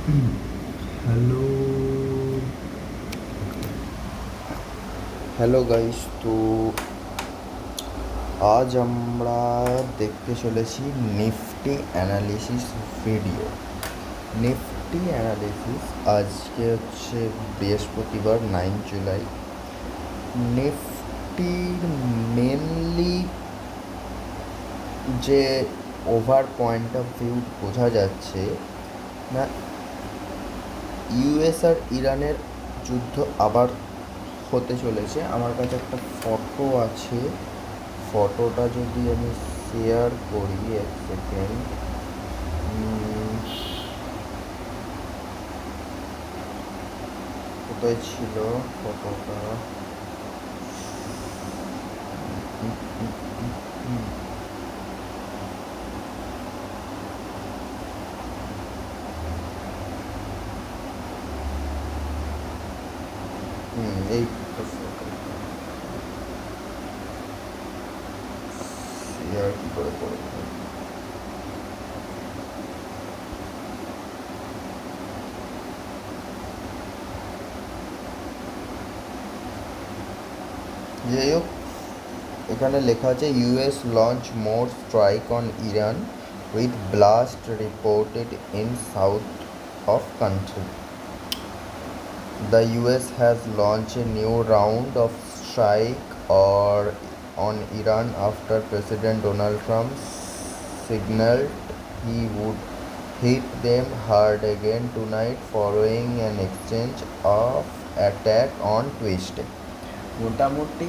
Hello hello guys, তো আজ আমরা দেখতে চলেছি Nifty analysis video. Nifty analysis আজকে হচ্ছে বৃহস্পতিবার 9 জুলাই। নিফটির মেনলি যে ওভার পয়েন্ট অফ ভিউ বোঝা যাচ্ছে না, ইউএস আর ইরানের যুদ্ধ আবার হতে চলেছে। আমার কাছে একটা ফটো আছে, ফটোটা যদি আমি শেয়ার করি, এক সেকেন্ড। কোথায় ছিল ফটোটা? এই ফটো শেয়ার কী করে করবো? যাই হোক, এখানে লেখা আছে US launch more strike on Iran with blast reported in south of country. The US has launched a new round of strike on Iran after President Donald Trump signaled he would hit them hard again tonight following an exchange of attack on Tuesday. মোটামুটি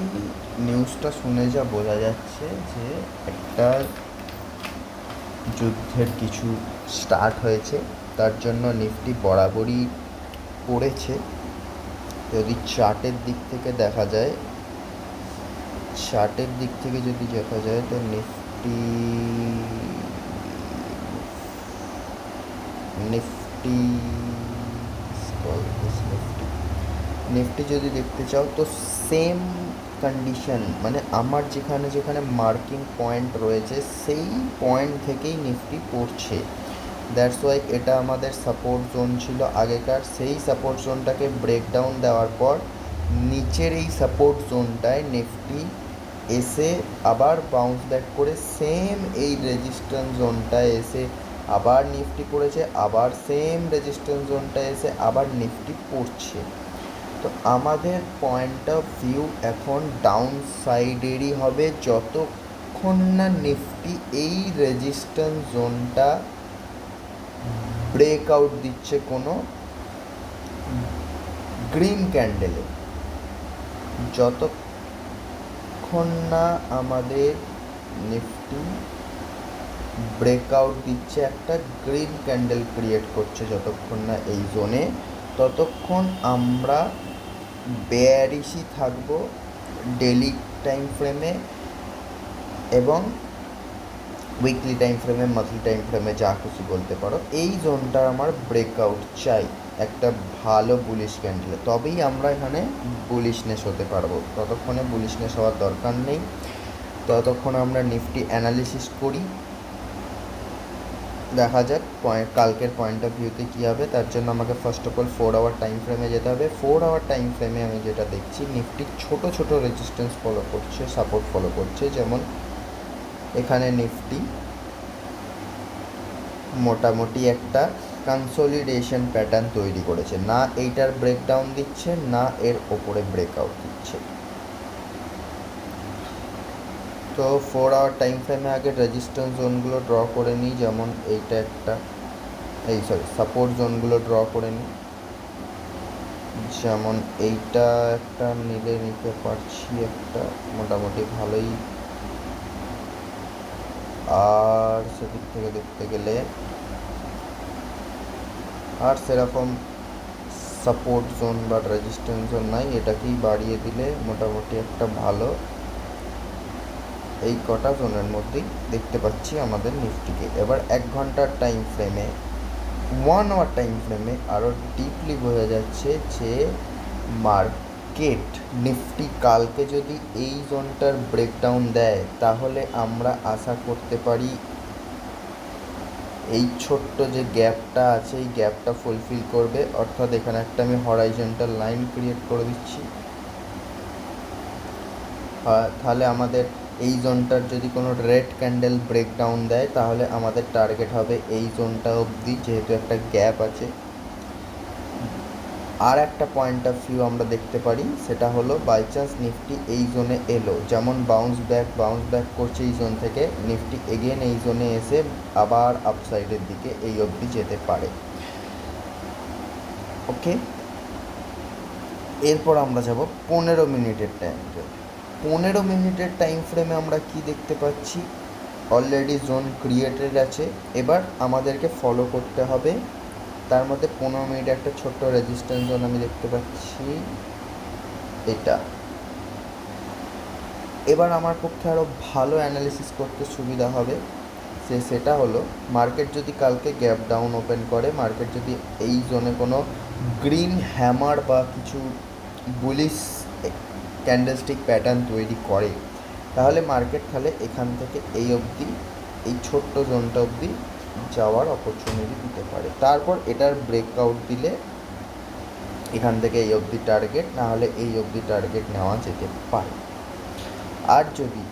নিউজটা শুনে যা বোঝা যাচ্ছে যে একটা যুদ্ধের কিছু স্টার্ট হয়েছে, তার জন্য নিফটি বরাবরই পড়েছে। যদি চার্টের দিক থেকে দেখা যায়, তো নিফটি নিফটি নিফটি যদি দেখতে চাও তো সেম কন্ডিশন, মানে আমার যেখানে যেখানে মার্কিং পয়েন্ট রয়েছে সেই পয়েন্ট থেকেই নিফটি পড়ছে। দ্যাটস ওয়াই এটা আমাদের সাপোর্ট জোন ছিল আগেকার। সেই সাপোর্ট জোনটাকে ব্রেকডাউন দেওয়ার পর নিচের এই সাপোর্ট জোনটায় নিফটি এসে আবার বাউন্স ব্যাক করে সেম এই রেজিস্ট্যান্স জোনটায় এসে আবার নিফটি পড়েছে, আবার সেম রেজিস্ট্যান্স জোনটায় এসে আবার নিফটি পড়ছে। তো আমাদের পয়েন্ট অফ ভিউ এখন ডাউন সাইডেরই হবে যতক্ষণ না নিফটি এই রেজিস্ট্যান্স জোনটা ব্রেকআউট দিচ্ছে কোনো গ্রিন ক্যান্ডেলে। যতক্ষণ না আমাদের নিফটি ব্রেকআউট দিচ্ছে, একটা গ্রিন ক্যান্ডেল ক্রিয়েট করছে যতক্ষণ না এই জোনে, ততক্ষণ আমরা বেয়ারিশই থাকবো ডেলি টাইম ফ্রেমে এবং উইকলি টাইম ফ্রেমে, মান্থলি টাইম ফ্রেমে, যা খুশি বলতে পারো। এই জোনটার আমার ব্রেকআউট চাই একটা ভালো বুলিশ ক্যান্ডেলে, তবেই আমরা এখানে বুলিশনেস হতে পারবো। ততক্ষণে বুলিশনেস হওয়ার দরকার নেই, ততক্ষণ আমরা নিফটি অ্যানালিসিস করি। দেখা যাক কালকের পয়েন্ট অফ ভিউতে কী হবে। তার জন্য আমাকে first of all 4 hour time ফ্রেমে যেতে হবে। 4 আওয়ার টাইম ফ্রেমে আমি যেটা দেখছি, নিফটি ছোট ছোট রেজিস্ট্যান্স ফলো করছে, সাপোর্ট ফলো করছে। যেমন এখানে নিফটি মোটামুটি একটা কনসোলিডেশন প্যাটার্ন তৈরি করেছে, না এইটার ব্রেকডাউন দিচ্ছে, না এর ওপরে ব্রেকআউট দিচ্ছে। তো 4 আওয়ার টাইম ফ্রেমে আগে রেজিস্ট্যান্স জোনগুলো ড্র করে নিই, যেমন এইটা একটা, সাপোর্ট জোনগুলো ড্র করে নিই। যেমন এইটা একটা নিতে পারছি একটা মোটামুটি ভালোই। আর সেদিক থেকে দেখতে গেলে আর সেরকম সাপোর্ট জোন বা রেজিস্ট্যান্স জোন নাই, এটাকেই বাড়িয়ে দিলে মোটামুটি একটা ভালো এই কটা জোনের মধ্যেই দেখতে পাচ্ছি আমাদের নিফটিকে। এবার 1 ঘন্টার টাইম ফ্রেমে, 1 আওয়ার টাইম ফ্রেমে আরও ডিপলি বোঝা যাচ্ছে যে মার্কেট নিফটি কালকে যদি এই জোনটার ব্রেকডাউন দেয়, তাহলে আমরা আশা করতে পারি এই ছোট্ট যে গ্যাপটা আছে এই গ্যাপটা ফুলফিল করবে, অর্থাৎ এখানে একটা আমি হরাইজন্টাল লাইন ক্রিয়েট করে দিচ্ছি। তাহলে আমাদের এই জোনটার যদি কোনো রেড ক্যান্ডেল ব্রেকডাউন দেয় তাহলে আমাদের টার্গেট হবে এই জোনটা অবধি, যেহেতু একটা গ্যাপ আছে। আর একটা পয়েন্ট অফ ভিউ আমরা দেখতে পারি, সেটা হলো বাই চান্স নিফটি এই জোনে এলো, যেমন বাউন্স ব্যাক করছে এই জোন থেকে, নিফটি এগেন এই জোনে এসে আবার আপসাইডের দিকে এই অবধি যেতে পারে। ওকে, এরপর আমরা যাব 15 মিনিটের টাইম ফ্রেম। 15 মিনিটের টাইম ফ্রেমে আমরা কি দেখতে পাচ্ছি, অলরেডি জোন ক্রিয়েটেড আছে। এবার আমাদেরকে ফলো করতে হবে, তার মধ্যে 15 মিনিটে একটা ছোট্ট রেজিস্ট্যান্স জোন আমি দেখতে পাচ্ছি, এটা। এবার আমার পক্ষে আরও ভালো অ্যানালিসিস করতে সুবিধা হবে, সেটা হলো মার্কেট যদি কালকে গ্যাপ ডাউন ওপেন করে, মার্কেট যদি এই জোনে কোনো গ্রিন হ্যামার বা কিছু বুলিশ ক্যান্ডেলস্টিক প্যাটার্ন তৈরি করে, তাহলে মার্কেট তাহলে এখান থেকে এই অবধি, এই ছোট্ট জোনটা অবধি যাওয়ার অপরচুনিটি দিতে পারে। তারপর এটার ব্রেকআউট দিলে এখান থেকে এই অবধি টার্গেট, না হলে এই অবধি টার্গেট নেওয়া যেতে পারে। আর যদি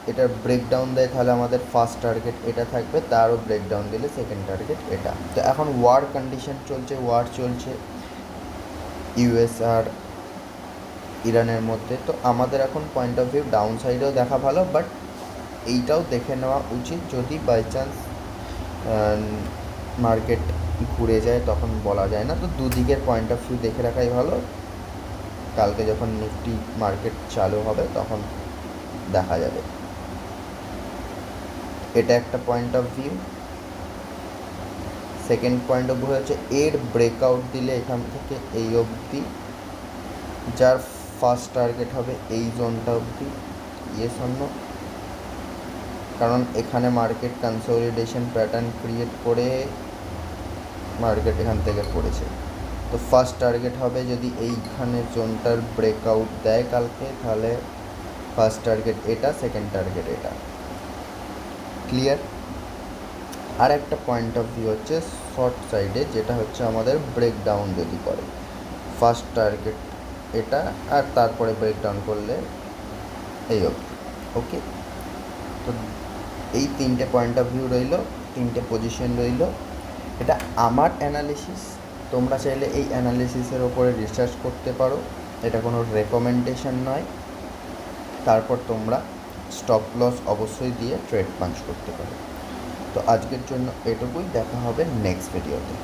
এটার ব্রেকডাউন দেয় তাহলে আমাদের ফার্স্ট টার্গেট এটা থাকবে, তারও ব্রেকডাউন দিলে সেকেন্ড টার্গেট এটা। তো এখন ওয়ার কন্ডিশন চলছে, ওয়ার চলছে ইউএস আর ইরানের মধ্যে। তো আমাদের এখন পয়েন্ট অফ ভিউ ডাউন সাইডেও দেখা ভালো, বাট এইটাও দেখে নেওয়া উচিত, যদি বাই চান্স মার্কেট ঘুরে যায় তখন বলা যায় না। তো দুদিকের পয়েন্ট অফ ভিউ দেখে রাখাই ভালো, কালকে যখন নিফটি মার্কেট চালু হবে তখন দেখা যাবে। এটা একটা point of view. Second point of view হচ্ছে এর ব্রেকআউট দিলে এখান থেকে এই অবধি, যার ফার্স্ট টার্গেট হবে এই জোনটা অবধি, ইয়েস অন্য, কারণ এখানে মার্কেট কনসোলিডেশন প্যাটার্ন ক্রিয়েট করে মার্কেট এখান থেকে পড়েছে। তো ফার্স্ট টার্গেট হবে যদি এইখানে জোনটার ব্রেকআউট দেয় কালকে, তাহলে ফার্স্ট টার্গেট এটা, সেকেন্ড টার্গেট এটা। ক্লিয়ার? আর একটা পয়েন্ট অফ ভিউ হচ্ছে শর্ট সাইডে, যেটা হচ্ছে আমাদের ব্রেকডাউন যদি করে, ফার্স্ট টার্গেট এটা, আর তারপরে ব্রেকডাউন করলে এই অবধি। ওকে, তো এই তিনটে পয়েন্ট অফ ভিউ রইল, তিনটে পজিশন রইল। এটা আমার অ্যানালিসিস, তোমরা চাইলে এই অ্যানালিসিসের ওপরে রিসার্চ করতে পারো, এটা কোনো রেকমেন্ডেশন নয়। তারপর তোমরা স্টপ লস অবশ্যই দিয়ে ট্রেড পাঞ্চ করতে পারো। তো আজকের জন্য এটুকুই, দেখা হবে নেক্সট ভিডিওতে।